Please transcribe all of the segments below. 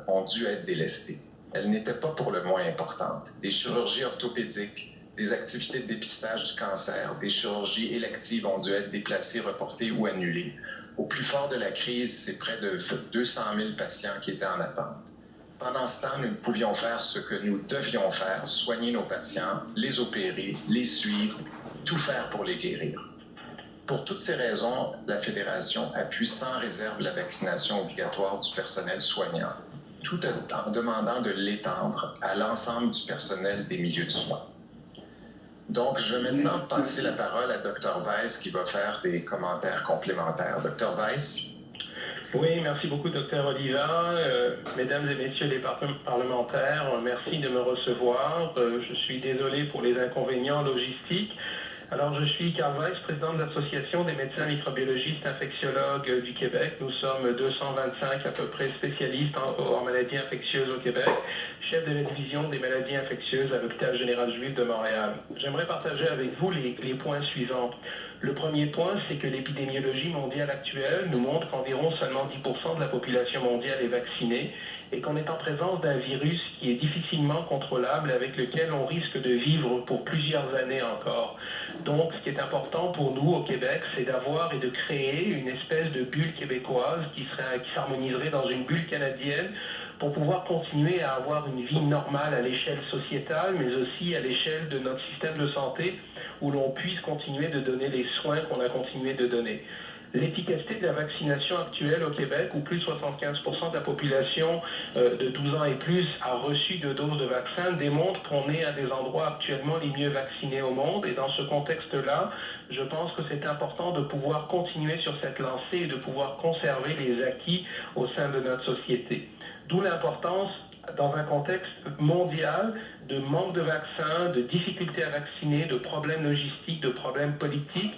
ont dû être délestées. Elles n'étaient pas pour le moins importantes. Des chirurgies orthopédiques, des activités de dépistage du cancer, des chirurgies électives ont dû être déplacées, reportées ou annulées. Au plus fort de la crise, c'est près de 200 000 patients qui étaient en attente. Pendant ce temps, nous ne pouvions faire ce que nous devions faire, soigner nos patients, les opérer, les suivre, tout faire pour les guérir. Pour toutes ces raisons, la Fédération appuie sans réserve la vaccination obligatoire du personnel soignant, tout en demandant de l'étendre à l'ensemble du personnel des milieux de soins. Donc, je vais maintenant passer la parole à Dr Weiss qui va faire des commentaires complémentaires. Dr Weiss. Oui, merci beaucoup, Dr Oliva. Mesdames et messieurs les parlementaires, merci de me recevoir. Je suis désolé pour les inconvénients logistiques. Alors, je suis Carl Weiss, président de l'Association des médecins microbiologistes infectiologues du Québec. Nous sommes 225 à peu près spécialistes en maladies infectieuses au Québec, chef de la division des maladies infectieuses à l'Hôpital général juif de Montréal. J'aimerais partager avec vous les points suivants. Le premier point, c'est que l'épidémiologie mondiale actuelle nous montre qu'environ seulement 10% de la population mondiale est vaccinée et qu'on est en présence d'un virus qui est difficilement contrôlable avec lequel on risque de vivre pour plusieurs années encore. Donc, ce qui est important pour nous au Québec, c'est d'avoir et de créer une espèce de bulle québécoise qui s'harmoniserait dans une bulle canadienne pour pouvoir continuer à avoir une vie normale à l'échelle sociétale, mais aussi à l'échelle de notre système de santé, où l'on puisse continuer de donner les soins qu'on a continué de donner. L'efficacité de la vaccination actuelle au Québec, où plus de 75% de la population de 12 ans et plus a reçu 2 doses de vaccin, démontre qu'on est à des endroits actuellement les mieux vaccinés au monde. Et dans ce contexte-là, je pense que c'est important de pouvoir continuer sur cette lancée et de pouvoir conserver les acquis au sein de notre société. D'où l'importance, dans un contexte mondial, de manque de vaccins, de difficultés à vacciner, de problèmes logistiques, de problèmes politiques,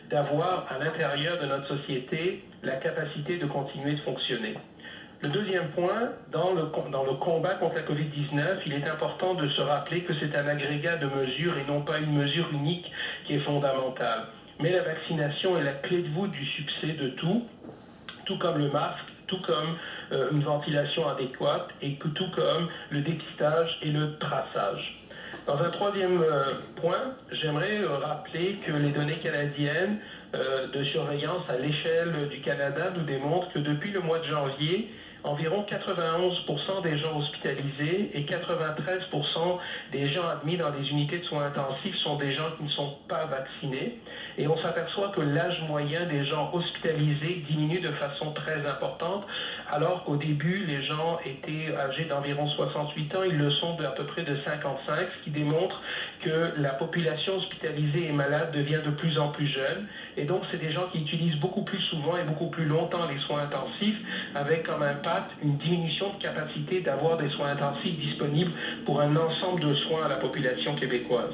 d'avoir à l'intérieur de notre société la capacité de continuer de fonctionner. Le deuxième point, dans le combat contre la COVID-19, il est important de se rappeler que c'est un agrégat de mesures et non pas une mesure unique qui est fondamentale. Mais la vaccination est la clé de voûte du succès de tout comme le masque, tout comme une ventilation adéquate et tout comme le dépistage et le traçage. Dans un troisième point, j'aimerais rappeler que les données canadiennes de surveillance à l'échelle du Canada nous démontrent que depuis le mois de janvier, environ 91% des gens hospitalisés et 93% des gens admis dans des unités de soins intensifs sont des gens qui ne sont pas vaccinés. Et on s'aperçoit que l'âge moyen des gens hospitalisés diminue de façon très importante, alors qu'au début, les gens étaient âgés d'environ 68 ans, ils le sont d'à peu près de 55, ce qui démontre que la population hospitalisée et malade devient de plus en plus jeune. Et donc, c'est des gens qui utilisent beaucoup plus souvent et beaucoup plus longtemps les soins intensifs, avec comme impact une diminution de capacité d'avoir des soins intensifs disponibles pour un ensemble de soins à la population québécoise.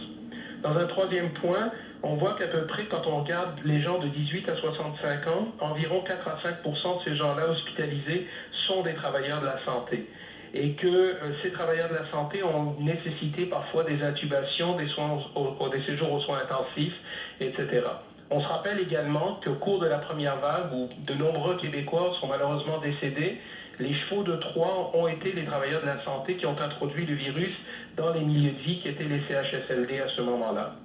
Dans un troisième point, on voit qu'à peu près, quand on regarde les gens de 18 à 65 ans, environ 4 à 5% de ces gens-là hospitalisés sont des travailleurs de la santé. Et que ces travailleurs de la santé ont nécessité parfois des intubations, des séjours aux soins intensifs, etc. On se rappelle également qu'au cours de la première vague, où de nombreux Québécois sont malheureusement décédés, les chevaux de Troie ont été les travailleurs de la santé qui ont introduit le virus dans les milieux de vie qui étaient les CHSLD à ce moment-là.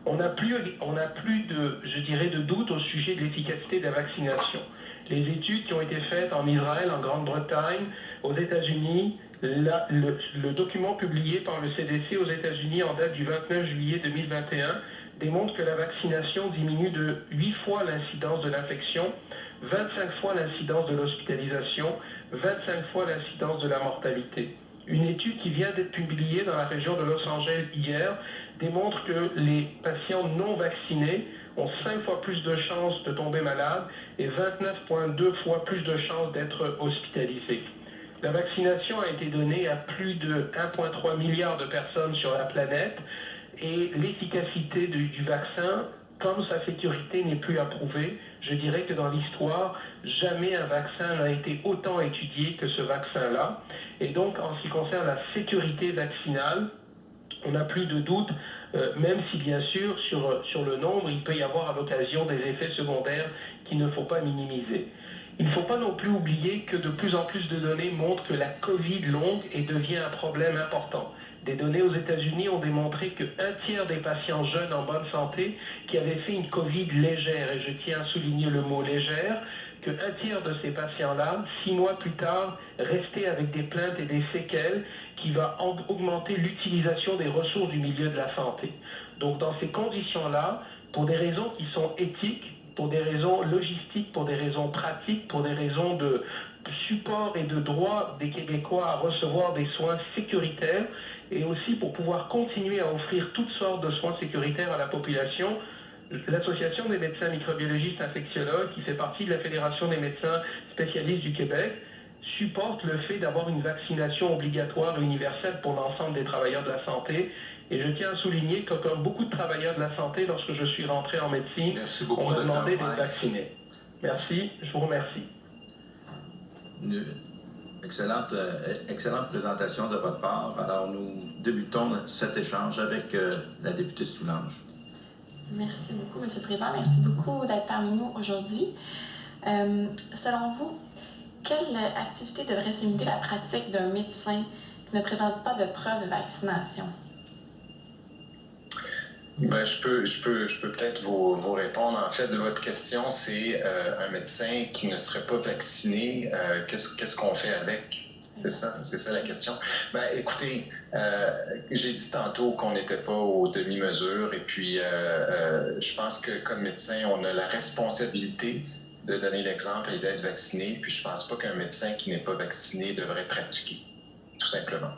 On n'a plus de doute au sujet de l'efficacité de la vaccination. Les études qui ont été faites en Israël, en Grande-Bretagne, aux États-Unis, le document publié par le CDC aux États-Unis en date du 29 juillet 2021 démontre que la vaccination diminue de 8 fois l'incidence de l'infection, 25 fois l'incidence de l'hospitalisation, 25 fois l'incidence de la mortalité. Une étude qui vient d'être publiée dans la région de Los Angeles hier démontre que les patients non vaccinés ont 5 fois plus de chances de tomber malades et 29,2 fois plus de chances d'être hospitalisés. La vaccination a été donnée à plus de 1,3 milliard de personnes sur la planète et l'efficacité du vaccin, comme sa sécurité n'est plus approuvée, je dirais que dans l'histoire, jamais un vaccin n'a été autant étudié que ce vaccin-là. Et donc, en ce qui concerne la sécurité vaccinale, on n'a plus de doute, même si bien sûr, sur le nombre, il peut y avoir à l'occasion des effets secondaires qu'il ne faut pas minimiser. Il ne faut pas non plus oublier que de plus en plus de données montrent que la COVID longue devient un problème important. Des données aux États-Unis ont démontré qu'un tiers des patients jeunes en bonne santé qui avaient fait une COVID légère, et je tiens à souligner le mot légère, qu'un tiers de ces patients-là, 6 mois plus tard, restaient avec des plaintes et des séquelles qui va augmenter l'utilisation des ressources du milieu de la santé. Donc dans ces conditions-là, pour des raisons qui sont éthiques, pour des raisons logistiques, pour des raisons pratiques, pour des raisons de support et de droit des Québécois à recevoir des soins sécuritaires, et aussi pour pouvoir continuer à offrir toutes sortes de soins sécuritaires à la population, l'Association des médecins microbiologistes infectiologues, qui fait partie de la Fédération des médecins spécialistes du Québec, supporte le fait d'avoir une vaccination obligatoire et universelle pour l'ensemble des travailleurs de la santé. Et je tiens à souligner que, comme beaucoup de travailleurs de la santé, lorsque je suis rentré en médecine, on m'a demandé d'être vacciné. Merci, je vous remercie. Une excellente présentation de votre part. Alors, nous débutons cet échange avec la députée Soulanges. Merci beaucoup, M. le Président. Merci beaucoup d'être parmi nous aujourd'hui. Selon vous, quelle activité devrait limiter la pratique d'un médecin qui ne présente pas de preuve de vaccination? Ben, je peux peut-être vous répondre. En fait, de votre question, c'est un médecin qui ne serait pas vacciné, qu'est-ce qu'on fait avec? C'est ça la question. Ben, écoutez, j'ai dit tantôt qu'on n'était pas aux demi-mesures et puis je pense que comme médecin, on a la responsabilité de donner l'exemple et d'être vacciné. Puis je pense pas qu'un médecin qui n'est pas vacciné devrait pratiquer, tout simplement.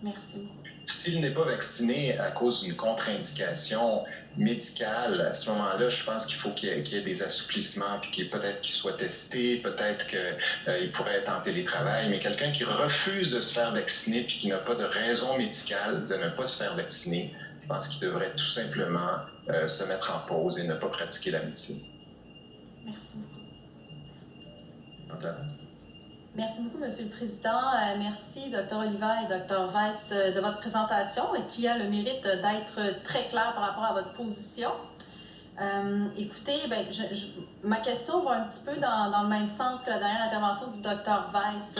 Merci beaucoup. S'il n'est pas vacciné à cause d'une contre-indication médicale, à ce moment-là, je pense qu'il faut qu'il y ait des assouplissements, puis peut-être qu'il soit testé, peut-être qu'il pourrait être en télétravail, mais quelqu'un qui refuse de se faire vacciner puis qui n'a pas de raison médicale de ne pas se faire vacciner, je pense qu'il devrait tout simplement se mettre en pause et ne pas pratiquer la médecine. Merci beaucoup. Okay. Merci beaucoup, M. le Président. Merci, Dr. Oliva et Dr. Weiss, de votre présentation qui a le mérite d'être très claire par rapport à votre position. Écoutez, ma question va un petit peu dans le même sens que la dernière intervention du Dr. Weiss.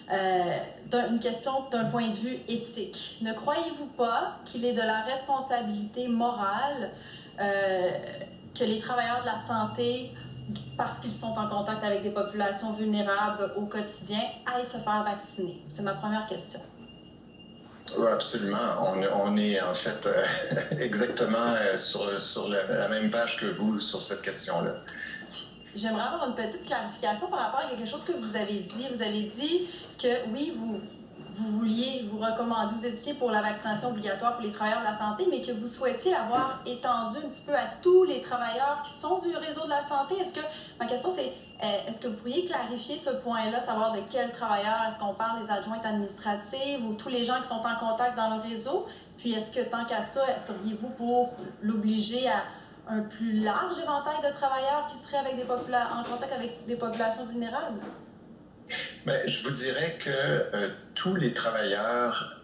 Une question d'un point de vue éthique. Ne croyez-vous pas qu'il est de la responsabilité morale que les travailleurs de la santé, parce qu'ils sont en contact avec des populations vulnérables au quotidien, aillent se faire vacciner? C'est ma première question. Oui, absolument. On est en fait exactement sur la même page que vous sur cette question-là. J'aimerais avoir une petite clarification par rapport à quelque chose que vous avez dit. Vous avez dit que oui, vous recommandiez, vous étiez pour la vaccination obligatoire pour les travailleurs de la santé, mais que vous souhaitiez l'avoir étendue un petit peu à tous les travailleurs qui sont du réseau de la santé. Ma question c'est, est-ce que vous pourriez clarifier ce point-là, savoir de quels travailleurs, est-ce qu'on parle des adjointes administratives ou tous les gens qui sont en contact dans le réseau? Puis est-ce que tant qu'à ça, seriez-vous pour l'obliger à un plus large éventail de travailleurs qui seraient en contact avec des populations vulnérables? Bien, je vous dirais que tous les travailleurs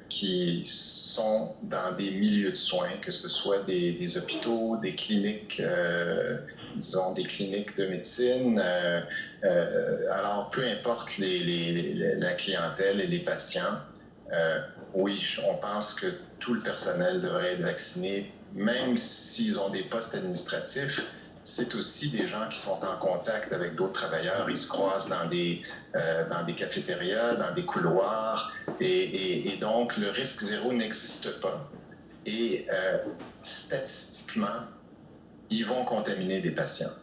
qui sont dans des milieux de soins, que ce soit des hôpitaux, des cliniques, disons des cliniques de médecine, alors peu importe la clientèle et les patients, oui, on pense que tout le personnel devrait être vacciné, même s'ils ont des postes administratifs. C'est aussi des gens qui sont en contact avec d'autres travailleurs. Ils se croisent dans des cafétérias, dans des couloirs. Et donc, le risque zéro n'existe pas. Et statistiquement, ils vont contaminer des patients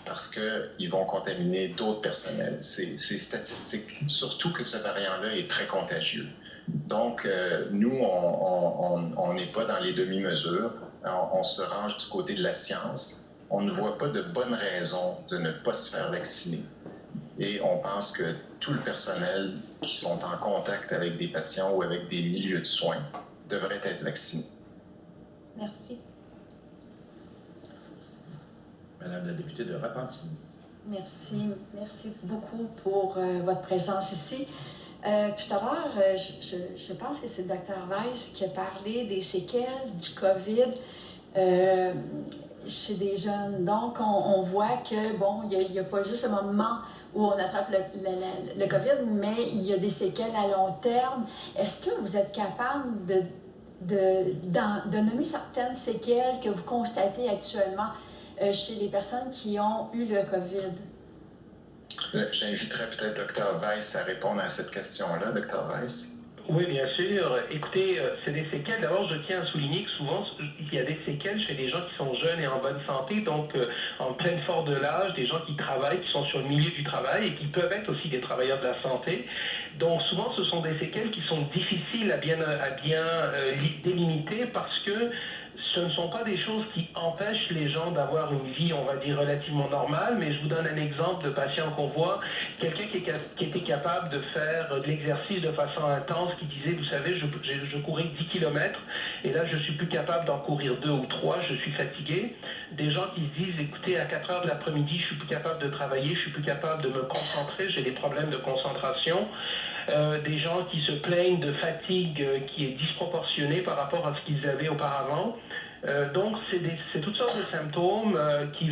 parce qu'ils vont contaminer d'autres personnels. C'est statistique. Surtout que ce variant-là est très contagieux. Donc, nous, on n'est pas dans les demi-mesures. On se range du côté de la science. On ne voit pas de bonne raison de ne pas se faire vacciner. Et on pense que tout le personnel qui sont en contact avec des patients ou avec des milieux de soins devrait être vacciné. Merci. Madame la députée de Repentigny. Merci beaucoup pour votre présence ici. Tout à l'heure, je pense que c'est le Dr. Weiss qui a parlé des séquelles du COVID. chez des jeunes. Donc, on voit que, bon, il n'y a pas juste un moment où on attrape le COVID, mais il y a des séquelles à long terme. Est-ce que vous êtes capable de nommer certaines séquelles que vous constatez actuellement chez les personnes qui ont eu le COVID? J'inviterais peut-être Dr. Weiss à répondre à cette question-là. Dr. Weiss? Oui, bien sûr. Écoutez, c'est des séquelles. D'abord, je tiens à souligner que souvent, il y a des séquelles chez des gens qui sont jeunes et en bonne santé, donc en pleine force de l'âge, des gens qui travaillent, qui sont sur le milieu du travail et qui peuvent être aussi des travailleurs de la santé. Donc souvent, ce sont des séquelles qui sont difficiles à bien délimiter parce que ce ne sont pas des choses qui empêchent les gens d'avoir une vie, on va dire, relativement normale, mais je vous donne un exemple de patient qu'on voit, quelqu'un qui était capable de faire de l'exercice de façon intense, qui disait, vous savez, je courais 10 km, et là, je suis plus capable d'en courir 2 ou 3, je suis fatigué. Des gens qui se disent, écoutez, à 4 heures de l'après-midi, je suis plus capable de travailler, je suis plus capable de me concentrer, j'ai des problèmes de concentration. Des gens qui se plaignent de fatigue qui est disproportionnée par rapport à ce qu'ils avaient auparavant. Donc, c'est toutes sortes de symptômes qui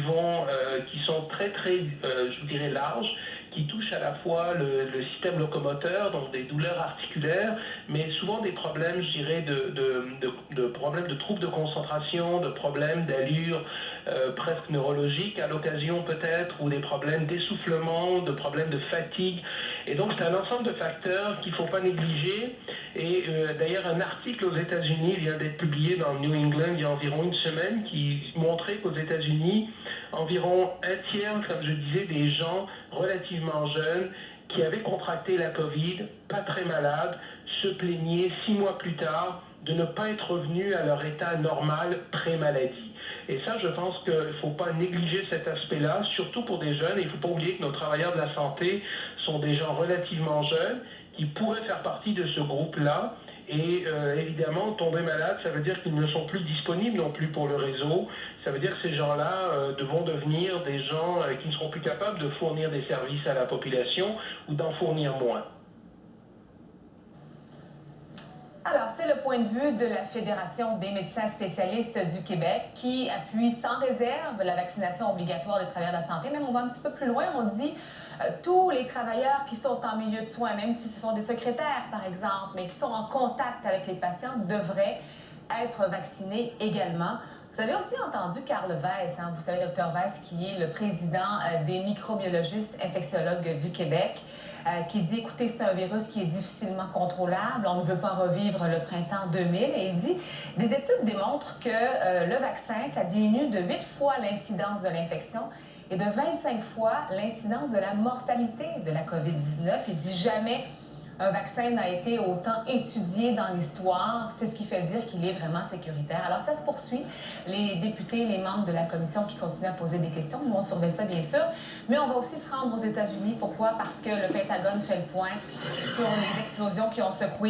sont très, je vous dirais, larges, qui touchent à la fois le système locomoteur, donc des douleurs articulaires, mais souvent des problèmes, je dirais, de problèmes de troubles de concentration, de problèmes d'allure presque neurologique à l'occasion peut-être, ou des problèmes d'essoufflement, de problèmes de fatigue. Et donc c'est un ensemble de facteurs qu'il ne faut pas négliger. Et d'ailleurs un article aux États-Unis vient d'être publié dans New England il y a environ une semaine qui montrait qu'aux États-Unis, environ un tiers, comme je disais, des gens relativement jeunes qui avaient contracté la COVID, pas très malades, se plaignaient 6 mois plus tard de ne pas être revenus à leur état normal pré-maladie. Et ça, je pense qu'il ne faut pas négliger cet aspect-là, surtout pour des jeunes. Et il ne faut pas oublier que nos travailleurs de la santé sont des gens relativement jeunes qui pourraient faire partie de ce groupe-là. Et évidemment, tomber malade, ça veut dire qu'ils ne sont plus disponibles non plus pour le réseau. Ça veut dire que ces gens-là vont devenir des gens qui ne seront plus capables de fournir des services à la population ou d'en fournir moins. Alors, c'est le point de vue de la Fédération des médecins spécialistes du Québec qui appuie sans réserve la vaccination obligatoire des travailleurs de la santé. Même on va un petit peu plus loin, on dit tous les travailleurs qui sont en milieu de soins, même si ce sont des secrétaires par exemple, mais qui sont en contact avec les patients, devraient être vaccinés également. Vous avez aussi entendu Carl Weiss, vous savez, Dr. Weiss, qui est le président des microbiologistes infectiologues du Québec, qui dit, écoutez, c'est un virus qui est difficilement contrôlable, on ne veut pas revivre le printemps 2000. Et il dit, des études démontrent que le vaccin, ça diminue de 8 fois l'incidence de l'infection et de 25 fois l'incidence de la mortalité de la COVID-19. Il dit jamais un vaccin n'a été autant étudié dans l'histoire. C'est ce qui fait dire qu'il est vraiment sécuritaire. Alors, ça se poursuit. Les députés, les membres de la commission qui continuent à poser des questions, nous, on surveille ça, bien sûr. Mais on va aussi se rendre aux États-Unis. Pourquoi? Parce que le Pentagone fait le point sur les explosions qui ont secoué